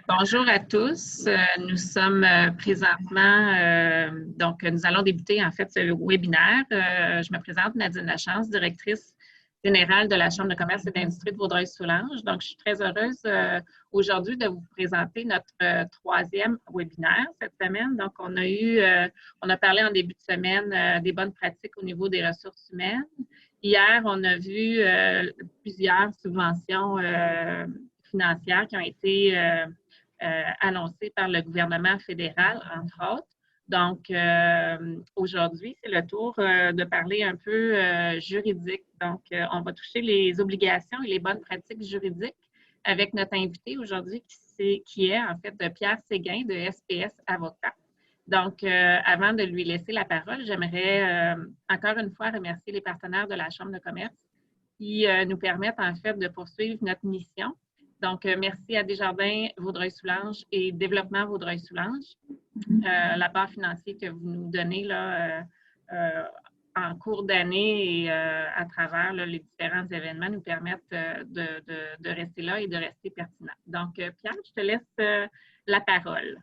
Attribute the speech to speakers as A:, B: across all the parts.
A: Bonjour à tous. Nous sommes présentement, nous allons débuter en fait ce webinaire. Je me présente, Nadine Lachance, directrice générale de la Chambre de commerce et d'industrie de Vaudreuil-Soulanges. Donc, je suis très heureuse aujourd'hui de vous présenter notre troisième webinaire cette semaine. Donc, on a parlé en début de semaine des bonnes pratiques au niveau des ressources humaines. Hier, on a vu plusieurs subventions financières qui ont été annoncées par le gouvernement fédéral, entre autres. Donc, aujourd'hui, c'est le tour de parler un peu juridique. Donc, on va toucher les obligations et les bonnes pratiques juridiques avec notre invité aujourd'hui qui est en fait Pierre Séguin de SPS Avocats. Donc, avant de lui laisser la parole, j'aimerais encore une fois remercier les partenaires de la Chambre de commerce qui nous permettent en fait de poursuivre notre mission. Donc, merci à Desjardins Vaudreuil-Soulanges et Développement Vaudreuil-Soulanges. L'apport financier que vous nous donnez là, en cours d'année et à travers là, les différents événements nous permettent de rester là et de rester pertinent. Donc, Pierre, je te laisse la parole.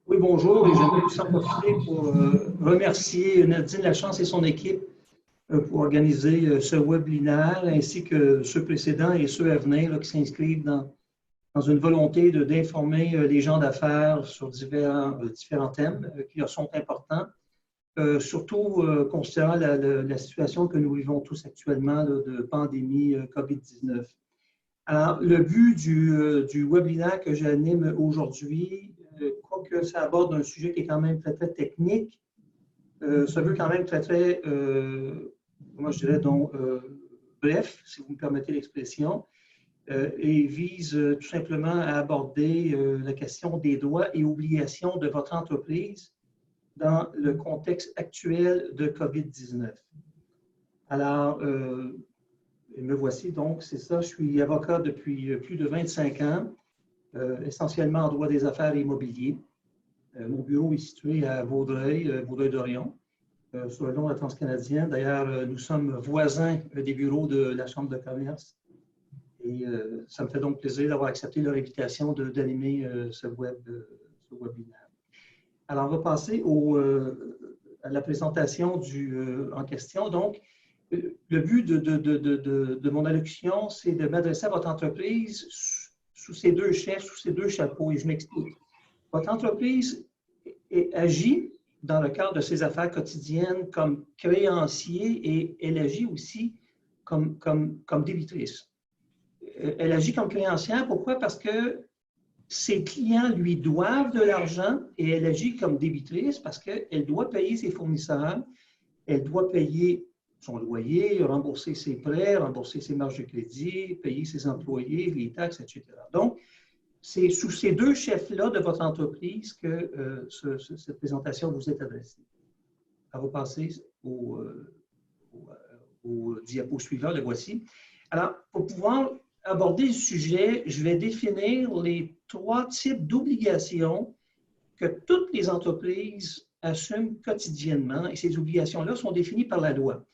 B: Oui, bonjour, et j'aimerais aussi en profiter pour remercier Nadine Lachance et son équipe pour organiser ce webinaire, ainsi que ceux précédents et ceux à venir là, qui s'inscrivent dans une volonté d'informer les gens d'affaires sur différents thèmes qui leur sont importants, surtout considérant la situation que nous vivons tous actuellement là, de pandémie COVID-19. Alors, le but du webinaire que j'anime aujourd'hui, quoique ça aborde un sujet qui est quand même très, très technique, ça veut quand même très, comment je dirais, donc, bref, si vous me permettez l'expression, et vise tout simplement à aborder la question des droits et obligations de votre entreprise dans le contexte actuel de COVID-19. Alors, me voici donc, c'est ça, je suis avocat depuis plus de 25 ans, essentiellement en droit des affaires et immobilier. Mon bureau est situé à Vaudreuil-Dorion, sur le long de la Transcanadienne. D'ailleurs, nous sommes voisins des bureaux de la Chambre de commerce. Et ça me fait donc plaisir d'avoir accepté leur invitation d'animer ce webinaire. Alors, on va passer à la présentation en question. Donc, le but de mon allocution, c'est de m'adresser à votre entreprise sous ces deux chefs, sous ces deux chapeaux, et je m'explique. Votre entreprise agit dans le cadre de ses affaires quotidiennes comme créancier et elle agit aussi comme débitrice. Elle agit comme créancière, pourquoi? Parce que ses clients lui doivent de l'argent et elle agit comme débitrice parce qu'elle doit payer ses fournisseurs, elle doit payer son loyer, rembourser ses prêts, rembourser ses marges de crédit, payer ses employés, les taxes, etc. Donc, c'est sous ces deux chefs-là de votre entreprise que cette présentation vous est adressée. On va passer au diapo suivant, le voici. Alors, pour pouvoir aborder le sujet, je vais définir les trois types d'obligations que toutes les entreprises assument quotidiennement et ces obligations-là sont définies par la loi.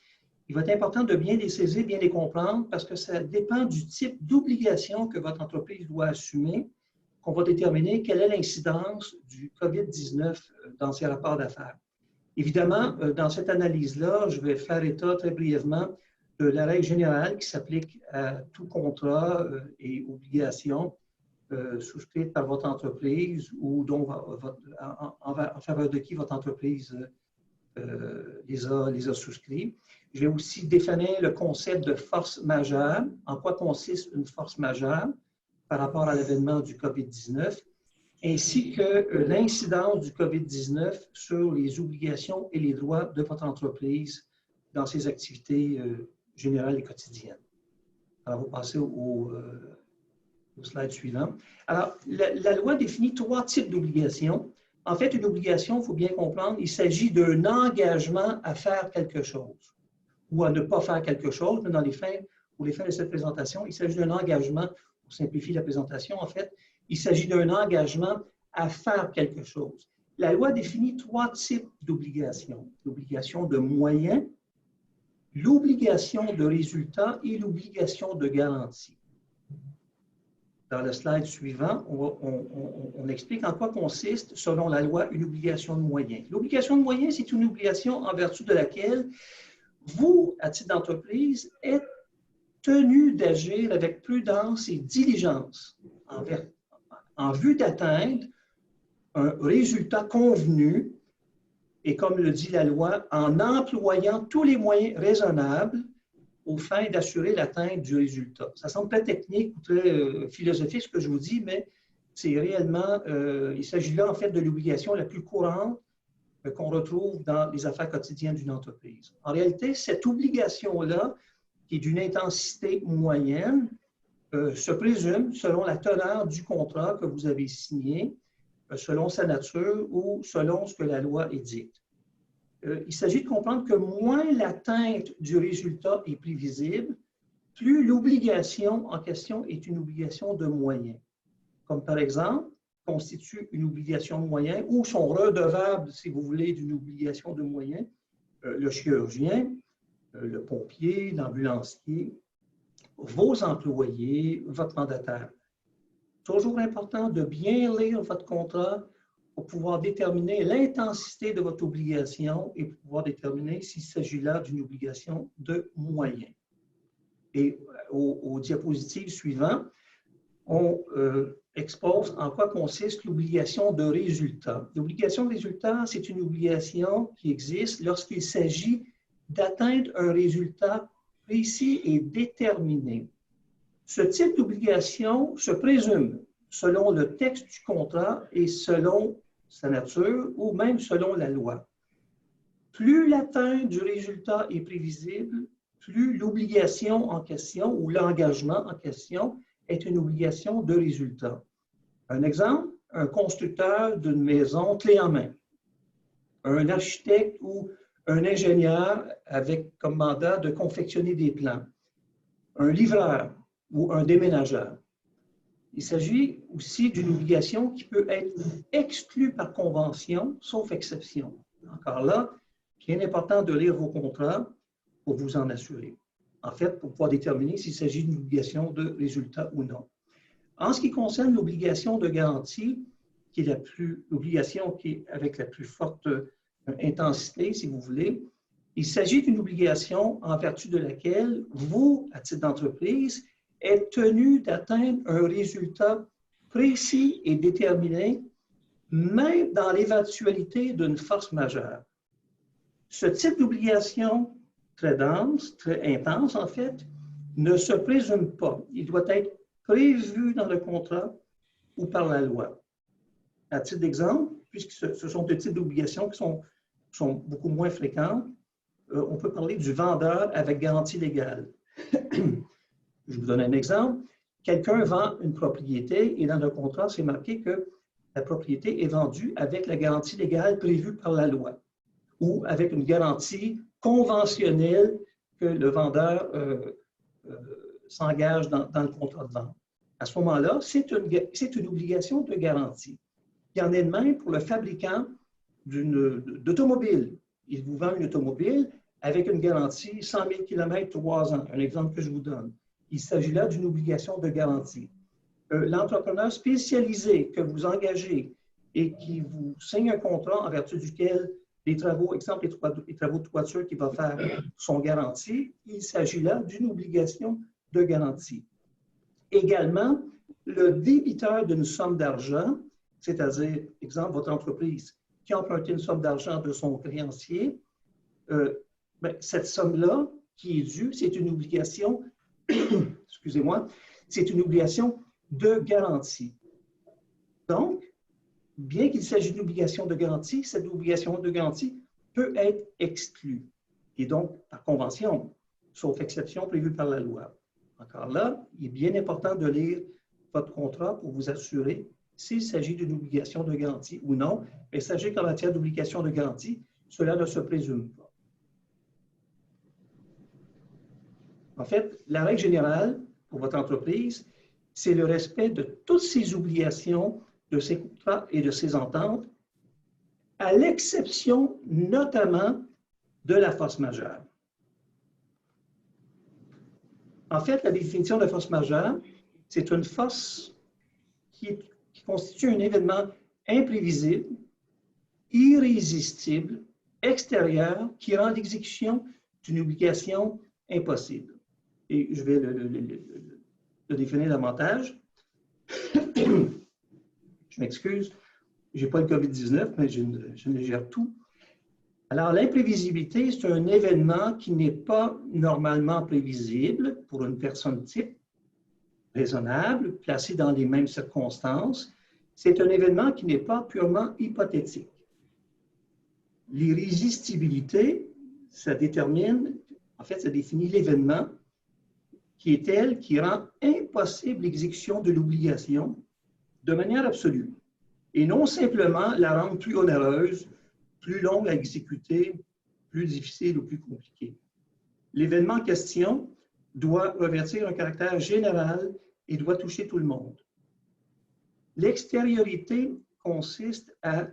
B: Il va être important de bien les saisir, bien les comprendre parce que ça dépend du type d'obligation que votre entreprise doit assumer qu'on va déterminer quelle est l'incidence du COVID-19 dans ses rapports d'affaires. Évidemment, dans cette analyse-là, je vais faire état très brièvement de la règle générale qui s'applique à tout contrat et obligation souscrite par votre entreprise ou dont en faveur de qui votre entreprise les a souscrits. Je vais aussi définir le concept de force majeure, en quoi consiste une force majeure par rapport à l'événement du COVID-19, ainsi que l'incidence du COVID-19 sur les obligations et les droits de votre entreprise dans ses activités générales et quotidiennes. Alors, on va passer au slide suivant. Alors, la loi définit trois types d'obligations. En fait, une obligation, il faut bien comprendre, il s'agit d'un engagement à faire quelque chose ou à ne pas faire quelque chose, mais pour les fins de cette présentation, il s'agit d'un engagement, pour simplifier la présentation, en fait, il s'agit d'un engagement à faire quelque chose. La loi définit trois types d'obligations. L'obligation de moyens, l'obligation de résultat et l'obligation de garantie. dans le slide suivant, on explique en quoi consiste, selon la loi, une obligation de moyens. L'obligation de moyens, c'est une obligation en vertu de laquelle vous, à titre d'entreprise, êtes tenu d'agir avec prudence et diligence en vue d'atteindre un résultat convenu et, comme le dit la loi, en employant tous les moyens raisonnables aux fins d'assurer l'atteinte du résultat. Ça semble très technique ou très philosophique ce que je vous dis, mais c'est réellement, il s'agit là en fait de l'obligation la plus courante qu'on retrouve dans les affaires quotidiennes d'une entreprise. En réalité, cette obligation-là, qui est d'une intensité moyenne, se présume selon la teneur du contrat que vous avez signé, selon sa nature ou selon ce que la loi édicte. Il s'agit de comprendre que moins l'atteinte du résultat est prévisible, plus l'obligation en question est une obligation de moyens. Comme par exemple, constitue une obligation de moyens ou sont redevables, si vous voulez, d'une obligation de moyens, le chirurgien, le pompier, l'ambulancier, vos employés, votre mandataire. Toujours important de bien lire votre contrat pour pouvoir déterminer l'intensité de votre obligation et pour pouvoir déterminer s'il s'agit là d'une obligation de moyens. Et aux diapositives suivantes, on expose en quoi consiste l'obligation de résultat. L'obligation de résultat, c'est une obligation qui existe lorsqu'il s'agit d'atteindre un résultat précis et déterminé. Ce type d'obligation se présume selon le texte du contrat et selon sa nature ou même selon la loi. Plus l'atteinte du résultat est prévisible, plus l'obligation en question ou l'engagement en question est une obligation de résultat. Un exemple, un constructeur d'une maison clé en main, un architecte ou un ingénieur avec comme mandat de confectionner des plans, un livreur ou un déménageur. Il s'agit aussi d'une obligation qui peut être exclue par convention, sauf exception. Encore là, bien important de lire vos contrats pour vous en assurer. En fait, pour pouvoir déterminer s'il s'agit d'une obligation de résultat ou non. En ce qui concerne l'obligation de garantie, qui est l'obligation qui est avec la plus forte intensité, si vous voulez, il s'agit d'une obligation en vertu de laquelle vous, à titre d'entreprise, êtes tenu d'atteindre un résultat précis et déterminé, même dans l'éventualité d'une force majeure. Ce type d'obligation très dense, très intense en fait, ne se présume pas. Il doit être prévu dans le contrat ou par la loi. À titre d'exemple, puisque ce sont deux types d'obligations qui sont beaucoup moins fréquentes, on peut parler du vendeur avec garantie légale. Je vous donne un exemple. Quelqu'un vend une propriété et dans le contrat, c'est marqué que la propriété est vendue avec la garantie légale prévue par la loi ou avec une garantie conventionnelle que le vendeur s'engage dans le contrat de vente. À ce moment-là, c'est une obligation de garantie. Il y en est de même pour le fabricant d'automobile. Il vous vend une automobile avec une garantie 100 000 km, 3 ans. Un exemple que je vous donne. Il s'agit là d'une obligation de garantie. L'entrepreneur spécialisé que vous engagez et qui vous signe un contrat en vertu duquel les travaux, exemple les travaux de toiture qu'il va faire sont garantis, il s'agit là d'une obligation de garantie. Également, le débiteur d'une somme d'argent, c'est-à-dire, exemple, votre entreprise qui a emprunté une somme d'argent de son créancier, cette somme-là qui est due, c'est une obligation, excusez-moi, c'est une obligation de garantie. Donc, bien qu'il s'agisse d'une obligation de garantie, cette obligation de garantie peut être exclue. Et donc, par convention, sauf exception prévue par la loi. Encore là, il est bien important de lire votre contrat pour vous assurer s'il s'agit d'une obligation de garantie ou non. Mais sachez qu'en matière d'obligation de garantie, cela ne se présume pas. En fait, la règle générale pour votre entreprise, c'est le respect de toutes ces obligations, de ces contrats et de ces ententes, à l'exception notamment de la force majeure. En fait, la définition de force majeure, c'est une force qui constitue un événement imprévisible, irrésistible, extérieur, qui rend l'exécution d'une obligation impossible. Et je vais le définir davantage. Je m'excuse, je n'ai pas le COVID-19, mais je gère tout. Alors, l'imprévisibilité, c'est un événement qui n'est pas normalement prévisible pour une personne type, raisonnable, placée dans les mêmes circonstances. C'est un événement qui n'est pas purement hypothétique. L'irrésistibilité, ça définit l'événement qui est tel qui rend impossible l'exécution de l'obligation de manière absolue, et non simplement la rendre plus onéreuse, plus longue à exécuter, plus difficile ou plus compliquée. L'événement en question doit revêtir un caractère général et doit toucher tout le monde. L'extériorité consiste à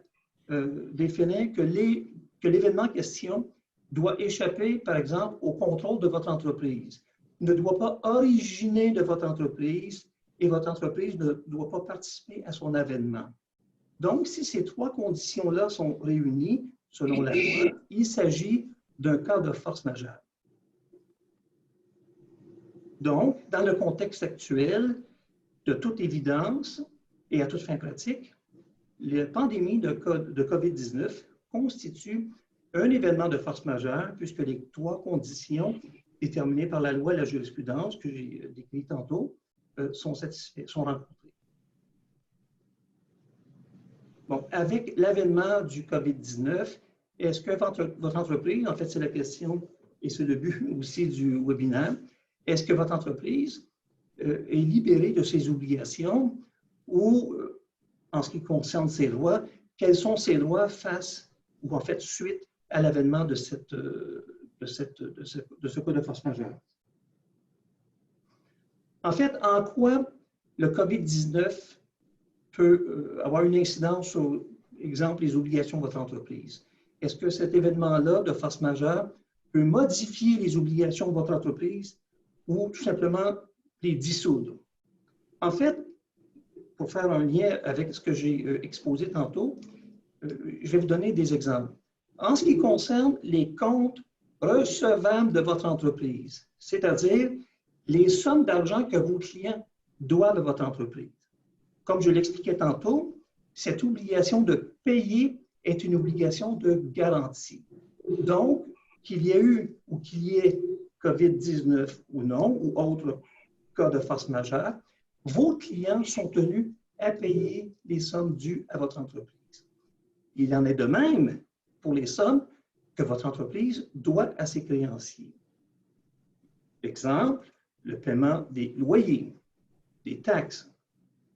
B: définir que l'événement en question doit échapper, par exemple, au contrôle de votre entreprise, ne doit pas originer de votre entreprise et votre entreprise ne doit pas participer à son avènement. Donc, si ces trois conditions-là sont réunies, selon la loi, il s'agit d'un cas de force majeure. Donc, dans le contexte actuel, de toute évidence et à toute fin pratique, la pandémie de COVID-19 constitue un événement de force majeure puisque les trois conditions déterminées par la loi et la jurisprudence que j'ai décrites tantôt sont rencontrées. Bon, avec l'avènement du COVID-19, est-ce que votre entreprise, en fait c'est la question et c'est le but aussi du webinaire, est-ce que votre entreprise est libérée de ses obligations ou, en ce qui concerne ses lois, quelles sont ses lois face ou en fait suite à l'avènement de ce cas de force majeure? En fait, en quoi le COVID-19 peut avoir une incidence sur, exemple, les obligations de votre entreprise? Est-ce que cet événement-là de force majeure peut modifier les obligations de votre entreprise ou tout simplement les dissoudre? En fait, pour faire un lien avec ce que j'ai exposé tantôt, je vais vous donner des exemples. En ce qui concerne les comptes recevables de votre entreprise, c'est-à-dire les sommes d'argent que vos clients doivent à votre entreprise. Comme je l'expliquais tantôt, cette obligation de payer est une obligation de garantie. Donc, qu'il y ait eu ou qu'il y ait COVID-19 ou non, ou autre cas de force majeure, vos clients sont tenus à payer les sommes dues à votre entreprise. Il en est de même pour les sommes que votre entreprise doit à ses créanciers. Exemple, le paiement des loyers, des taxes,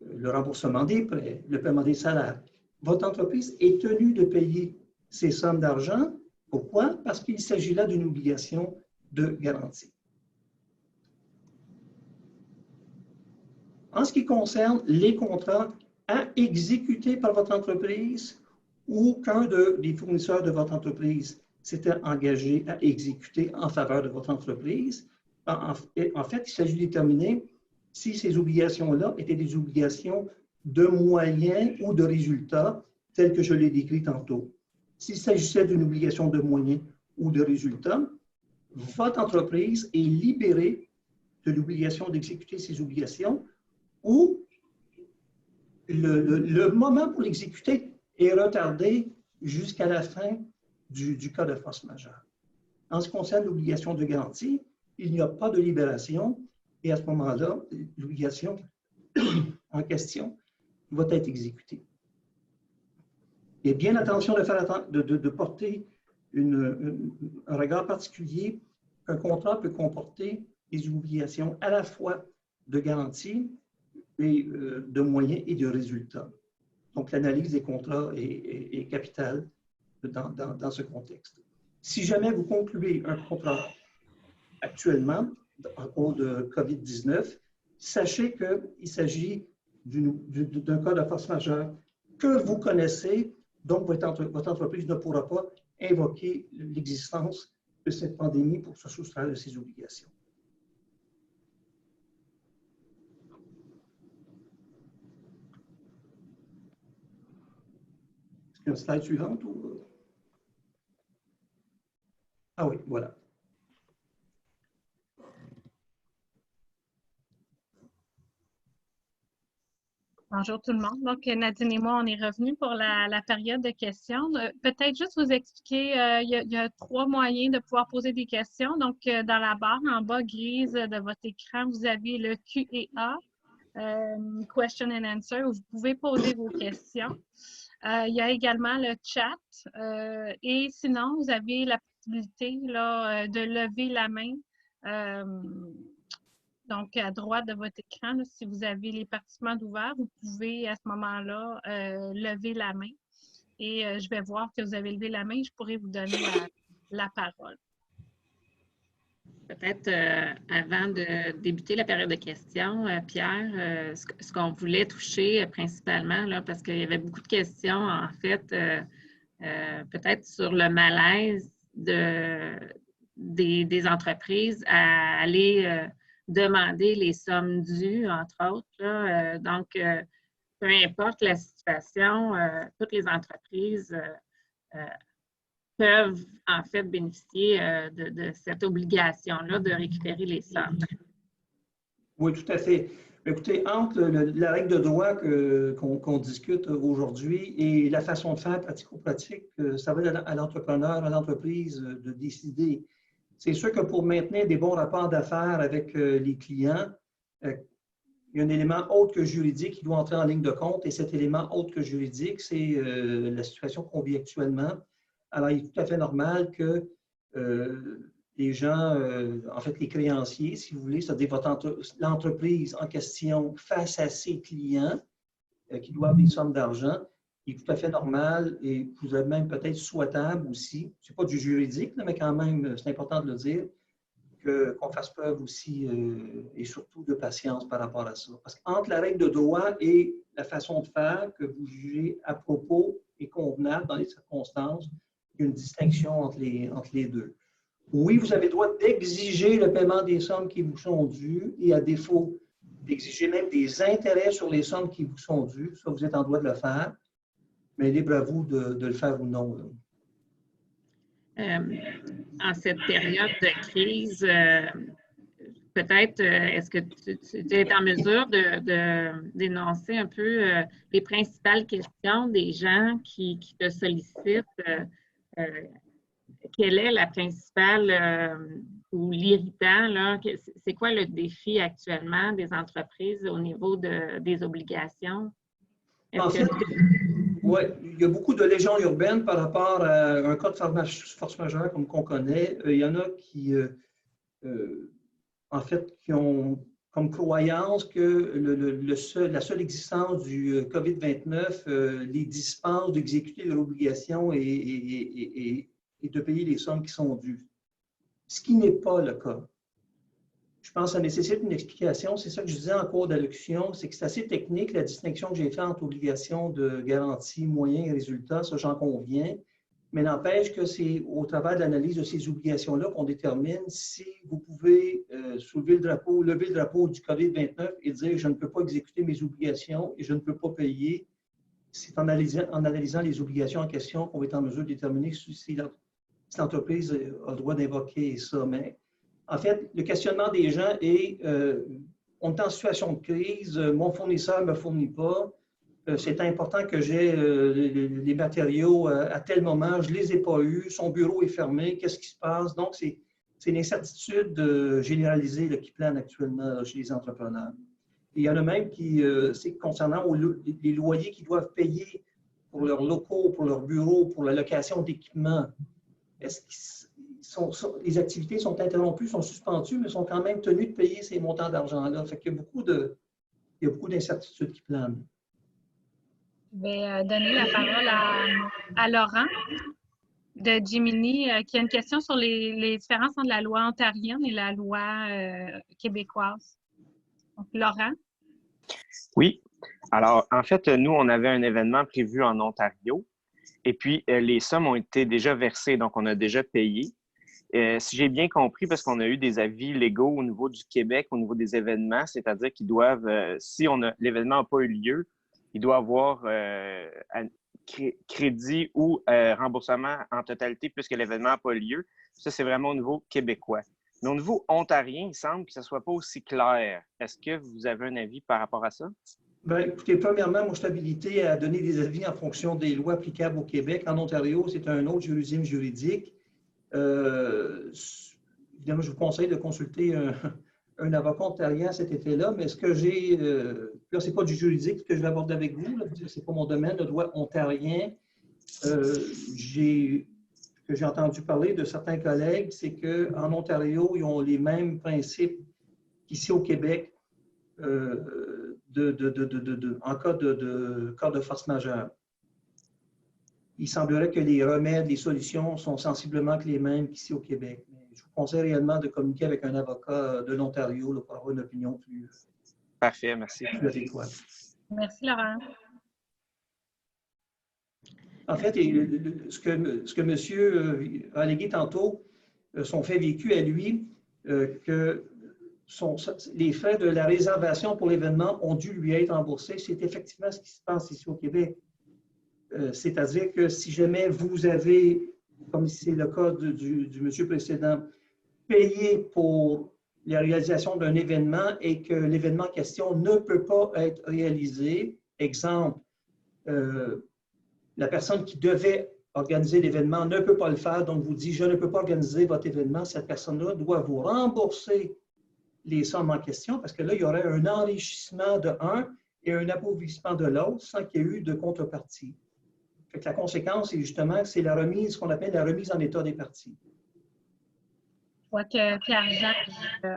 B: le remboursement des prêts, le paiement des salaires. Votre entreprise est tenue de payer ces sommes d'argent. Pourquoi? Parce qu'il s'agit là d'une obligation de garantie. En ce qui concerne les contrats à exécuter par votre entreprise ou qu'un des fournisseurs de votre entreprise s'était engagé à exécuter en faveur de votre entreprise, en fait, il s'agit de déterminer si ces obligations-là étaient des obligations de moyens ou de résultats, telles que je l'ai décrit tantôt. S'il s'agissait d'une obligation de moyens ou de résultats, votre entreprise est libérée de l'obligation d'exécuter ces obligations ou le moment pour l'exécuter est retardé jusqu'à la fin du cas de force majeure. En ce qui concerne l'obligation de garantie, il n'y a pas de libération et à ce moment-là, l'obligation en question va être exécutée. Et bien attention de porter un regard particulier. Un contrat peut comporter des obligations à la fois de garantie et de moyens et de résultats. Donc, l'analyse des contrats est capitale dans ce contexte. Si jamais vous concluez un contrat actuellement, en cause de COVID-19, sachez qu'il s'agit d'un cas de force majeure que vous connaissez, donc votre entreprise ne pourra pas invoquer l'existence de cette pandémie pour se soustraire de ses obligations. Une slide suivante? Ah oui, voilà.
C: Bonjour tout le monde. Donc, Nadine et moi, on est revenus pour la période de questions. Peut-être juste vous expliquer, il y a 3 moyens de pouvoir poser des questions. Donc, dans la barre en bas grise de votre écran, vous avez le Q&A, Question and Answer, où vous pouvez poser vos questions. Il y a également le chat. Et sinon, vous avez la possibilité là, de lever la main. Donc, à droite de votre écran, là, si vous avez les participants d'ouvert, vous pouvez à ce moment-là lever la main. Et je vais voir que vous avez levé la main. Je pourrais vous donner la parole.
A: Peut-être avant de débuter la période de questions, Pierre, ce qu'on voulait toucher principalement, là, parce qu'il y avait beaucoup de questions, en fait, peut-être sur le malaise des entreprises à aller demander les sommes dues, entre autres. Là. Donc, peu importe la situation, toutes les entreprises peuvent en fait bénéficier de cette obligation-là de récupérer les sommes.
B: Oui, tout à fait. Écoutez, entre la règle de droit qu'on discute aujourd'hui et la façon de faire pratico-pratique, ça va être à l'entrepreneur, à l'entreprise de décider. C'est sûr que pour maintenir des bons rapports d'affaires avec les clients, il y a un élément autre que juridique qui doit entrer en ligne de compte et cet élément autre que juridique, c'est la situation qu'on vit actuellement. Alors, il est tout à fait normal que les gens, en fait, les créanciers, si vous voulez, c'est-à-dire l'entreprise en question face à ses clients qui doivent des sommes d'argent, il est tout à fait normal et vous avez même peut-être souhaitable aussi, ce n'est pas du juridique, mais quand même, c'est important de le dire, qu'on fasse preuve aussi et surtout de patience par rapport à ça. Parce qu'entre la règle de droit et la façon de faire que vous jugez à propos et convenable dans les circonstances, il y a une distinction entre les deux. Oui, vous avez le droit d'exiger le paiement des sommes qui vous sont dues et à défaut d'exiger même des intérêts sur les sommes qui vous sont dues. Ça, vous êtes en droit de le faire, mais libre à vous de le faire ou non.
A: En cette période de crise, peut-être, est-ce que tu es en mesure d'énoncer un peu les principales questions des gens qui te sollicitent? Quelle est la principale ou l'irritant? C'est quoi le défi actuellement des entreprises au niveau des obligations?
B: En fait, oui, il y a beaucoup de légendes urbaines par rapport à un cas de force majeure comme qu'on connaît. Il y en a qui, en fait, qui ont comme croyance que la seule existence du COVID-29 les dispense d'exécuter leur obligation et de payer les sommes qui sont dues. Ce qui n'est pas le cas. Je pense que ça nécessite une explication. C'est ça que je disais en cours d'allocution, c'est que c'est assez technique la distinction que j'ai faite entre obligation de garantie, moyens et résultats, ça j'en conviens, mais n'empêche que c'est au travers de l'analyse de ces obligations-là qu'on détermine si vous pouvez lever le drapeau du COVID-29 et dire je ne peux pas exécuter mes obligations et je ne peux pas payer. C'est en analysant les obligations en question qu'on va être en mesure de déterminer si l'entreprise a le droit d'invoquer ça. Mais en fait, le questionnement des gens est on est en situation de crise, mon fournisseur ne me fournit pas, c'est important que j'ai les matériaux à tel moment, je ne les ai pas eus, son bureau est fermé, qu'est-ce qui se passe? Donc, c'est l'incertitude généralisée là, qui plane actuellement là, chez les entrepreneurs. Et il y en a même qui, c'est concernant les loyers qu'ils doivent payer pour leurs locaux, pour leurs bureaux, pour la location d'équipements. Est-ce que les activités sont interrompues, sont suspendues, mais sont quand même tenues de payer ces montants d'argent-là? Fait qu'il y a beaucoup d'incertitudes qui planent.
C: Je vais donner la parole à Laurent de Jiminy, qui a une question sur les différences entre la loi ontarienne et la loi québécoise. Donc, Laurent?
D: Oui. Alors, en fait, nous, on avait un événement prévu en Ontario et puis les sommes ont été déjà versées, donc on a déjà payé. Si j'ai bien compris, parce qu'on a eu des avis légaux au niveau du Québec, au niveau des événements, c'est-à-dire qu'ils doivent, si l'événement n'a pas eu lieu, il doit avoir crédit ou remboursement en totalité puisque l'événement n'a pas lieu. Ça, c'est vraiment au niveau québécois. Mais au niveau ontarien, il semble que ce ne soit pas aussi clair. Est-ce que vous avez un avis par rapport à ça?
B: Bien, écoutez, premièrement, moi, je suis habilité à donner des avis en fonction des lois applicables au Québec. En Ontario, c'est un autre régime juridique. Évidemment, je vous conseille de consulter un avocat ontarien cet été-là, mais ce que j'ai, là, ce n'est pas du juridique que je vais aborder avec vous, ce n'est pas mon domaine, le droit ontarien. Que j'ai entendu parler de certains collègues, c'est qu'en Ontario, ils ont les mêmes principes qu'ici au Québec en cas de force majeure. Il semblerait que les remèdes, les solutions sont sensiblement les mêmes qu'ici au Québec. Mais je vous conseille réellement de communiquer avec un avocat de l'Ontario pour avoir une opinion plus
D: Parfait, merci.
B: Plus adéquate.
C: Merci, Laurent.
B: En fait, ce que M. a allégué tantôt, son fait vécu à lui, que les frais de la réservation pour l'événement ont dû lui être remboursés, c'est effectivement ce qui se passe ici au Québec. C'est-à-dire que si jamais vous avez, comme c'est le cas du monsieur précédent, payé pour la réalisation d'un événement et que l'événement en question ne peut pas être réalisé, exemple, la personne qui devait organiser l'événement ne peut pas le faire, donc vous dit « je ne peux pas organiser votre événement », cette personne-là doit vous rembourser les sommes en question parce que là, il y aurait un enrichissement de un et un appauvrissement de l'autre sans qu'il y ait eu de contrepartie. Fait que la conséquence, c'est justement c'est la remise, ce qu'on appelle la remise en état des parties.
C: Je vois que Pierre-Jean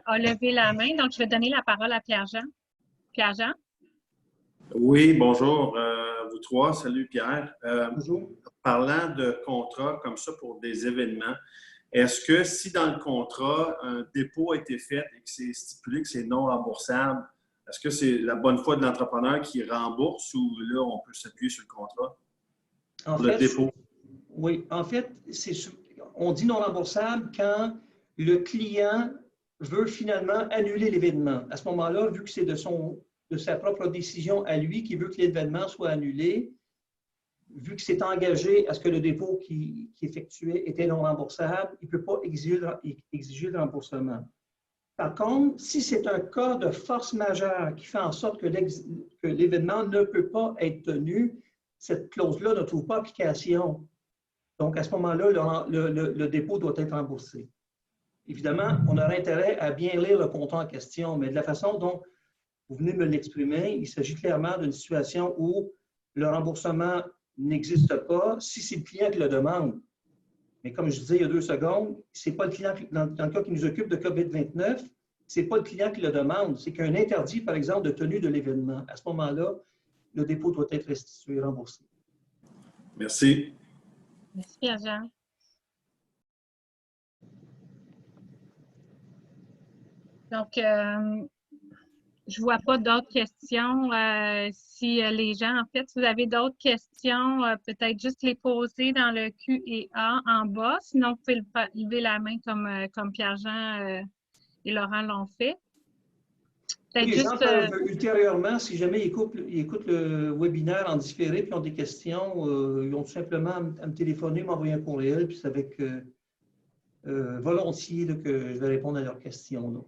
C: a levé la main, donc je vais donner la parole à Pierre-Jean. Pierre-Jean?
E: Oui, bonjour vous trois. Salut Pierre.
B: Bonjour.
E: Parlant de contrats comme ça pour des événements, est-ce que si dans le contrat, un dépôt a été fait et que c'est stipulé que c'est non remboursable, est-ce que c'est la bonne foi de l'entrepreneur qui rembourse ou là, on peut s'appuyer sur le contrat pour le dépôt?
B: Oui, en fait, on dit non remboursable quand le client veut finalement annuler l'événement. À ce moment-là, vu que c'est de sa propre décision à lui qui veut que l'événement soit annulé, vu que c'est engagé à ce que le dépôt qui effectuait était non remboursable, il ne peut pas exiger le remboursement. Par contre, si c'est un cas de force majeure qui fait en sorte que l'événement ne peut pas être tenu, cette clause-là ne trouve pas application. Donc, à ce moment-là, le dépôt doit être remboursé. Évidemment, on aurait intérêt à bien lire le contrat en question, mais de la façon dont vous venez de me l'exprimer, il s'agit clairement d'une situation où le remboursement n'existe pas si c'est le client qui le demande. Mais comme je disais il y a 2 secondes, c'est pas le client, dans le cas qui nous occupe de COVID-29, ce n'est pas le client qui le demande, c'est qu'un interdit, par exemple, de tenue de l'événement. À ce moment-là, le dépôt doit être restitué, remboursé.
E: Merci.
C: Merci, Pierre-Jean. Donc, je ne vois pas d'autres questions. Si les gens, en fait, si vous avez d'autres questions, peut-être juste les poser dans le Q&A en bas. Sinon, vous pouvez lever la main comme Pierre-Jean et Laurent l'ont fait.
B: Les gens peuvent ultérieurement, si jamais ils écoutent le webinaire en différé et ont des questions, ils ont tout simplement à me téléphoner, m'envoyer un courriel, puis c'est avec volontiers là, que je vais répondre à leurs questions. Là.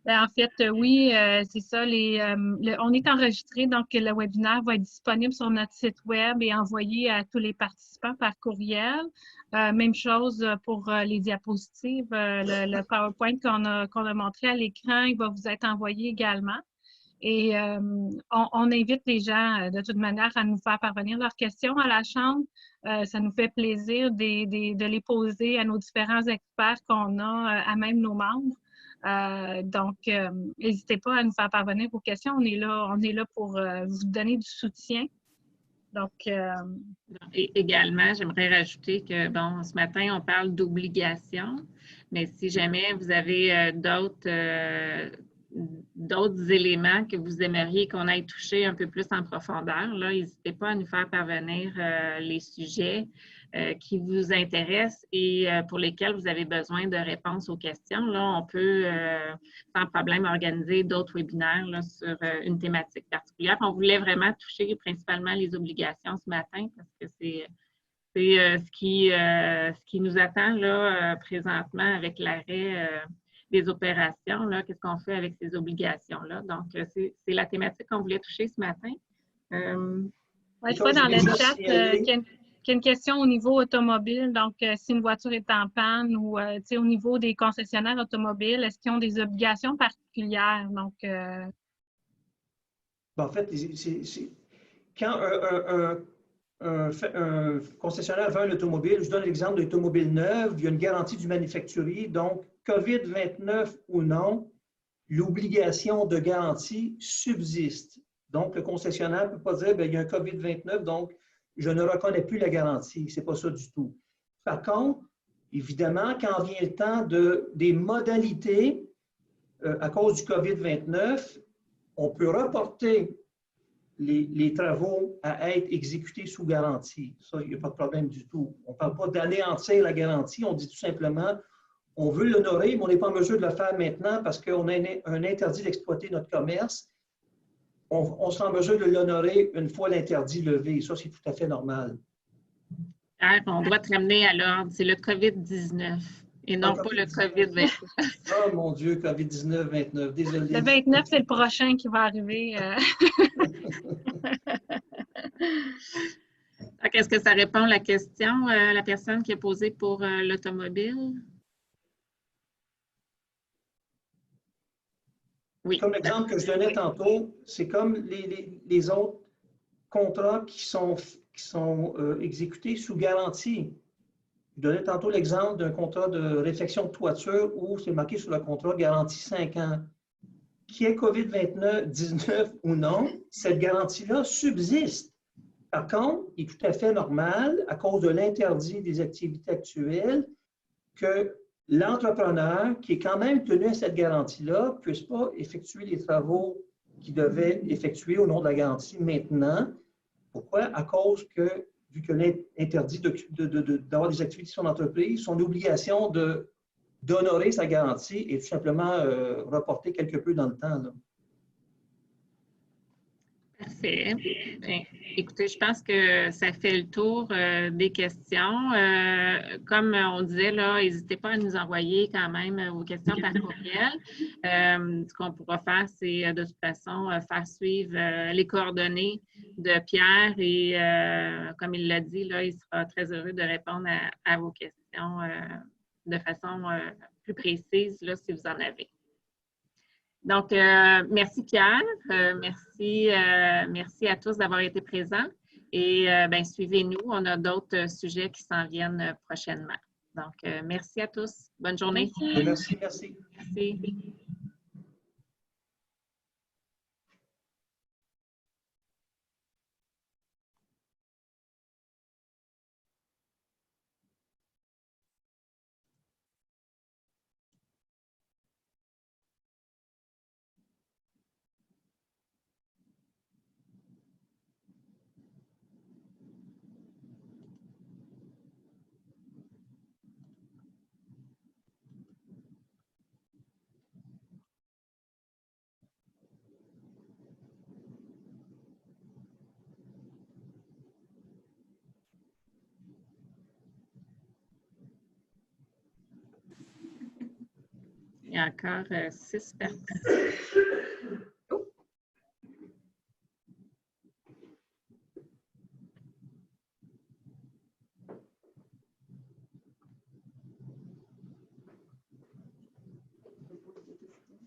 C: En fait, oui, c'est ça. On est enregistré, donc le webinaire va être disponible sur notre site web et envoyé à tous les participants par courriel. Même chose pour les diapositives. Le PowerPoint qu'on a montré à l'écran, il va vous être envoyé également. Et on invite les gens, de toute manière, à nous faire parvenir leurs questions à la Chambre. Ça nous fait plaisir de les poser à nos différents experts qu'on a, à même nos membres. Donc, n'hésitez pas à nous faire parvenir vos questions. On est là pour vous donner du soutien. Donc,
A: Et également, j'aimerais rajouter que, bon, ce matin, on parle d'obligation, mais si jamais vous avez d'autres d'autres éléments que vous aimeriez qu'on aille toucher un peu plus en profondeur, là, n'hésitez pas à nous faire parvenir les sujets qui vous intéressent et pour lesquels vous avez besoin de réponses aux questions. Là, on peut sans problème organiser d'autres webinaires là, sur une thématique particulière. On voulait vraiment toucher principalement les obligations ce matin parce que c'est ce qui nous attend là, présentement avec l'arrêt des opérations. Qu'est-ce qu'on fait avec ces obligations-là? Donc, c'est la thématique qu'on voulait toucher ce matin.
C: Ouais, je vois dans le chat qu'il y a une question au niveau automobile. Donc, si une voiture est en panne ou au niveau des concessionnaires automobiles, est-ce qu'ils ont des obligations particulières? Donc,
B: en fait, quand un concessionnaire vend un automobile, je donne l'exemple de l'automobile neuve, il y a une garantie du manufacturier. Donc, COVID-29 ou non, l'obligation de garantie subsiste. Donc, le concessionnaire ne peut pas dire, bien, il y a un COVID-29, donc je ne reconnais plus la garantie. Ce n'est pas ça du tout. Par contre, évidemment, quand vient le temps des modalités à cause du COVID-29, on peut reporter les travaux à être exécutés sous garantie. Ça, il n'y a pas de problème du tout. On ne parle pas d'anéantir la garantie, on dit tout simplement, on veut l'honorer, mais on n'est pas en mesure de le faire maintenant parce qu'on a un interdit d'exploiter notre commerce. On sera en mesure de l'honorer une fois l'interdit levé. Ça, c'est tout à fait normal.
A: On doit te ramener à l'ordre. C'est le COVID-19 et non pas le COVID-29.
B: Oh mon Dieu, COVID-19, 29, désolé.
C: Le 29, c'est le prochain qui va arriver.
A: Est-ce que ça répond à la question à la personne qui a posé pour l'automobile? Oui.
B: Comme l'exemple que je donnais tantôt, c'est comme les autres contrats qui sont exécutés sous garantie. Je donnais tantôt l'exemple d'un contrat de réfection de toiture où c'est marqué sur le contrat garantie 5 ans. Qui est COVID-19 ou non, cette garantie-là subsiste. Par contre, il est tout à fait normal, à cause de l'interdit des activités actuelles, que l'entrepreneur, qui est quand même tenu à cette garantie-là, ne puisse pas effectuer les travaux qu'il devait effectuer au nom de la garantie maintenant. Pourquoi? À cause que, vu que l'interdit d'avoir des activités sur l'entreprise, son obligation d'honorer sa garantie est tout simplement reportée quelque peu dans le temps. Là.
A: Parfait. Bien, écoutez, je pense que ça fait le tour des questions. Comme on disait, là, n'hésitez pas à nous envoyer quand même vos questions par courriel. Ce qu'on pourra faire, c'est de toute façon faire suivre les coordonnées de Pierre et comme il l'a dit, là, il sera très heureux de répondre à vos questions de façon plus précise là, si vous en avez. Donc, merci Pierre, merci à tous d'avoir été présents et suivez-nous, on a d'autres sujets qui s'en viennent prochainement. Donc, merci à tous, bonne journée.
B: Merci.
A: Merci. Il y a encore 6 personnes.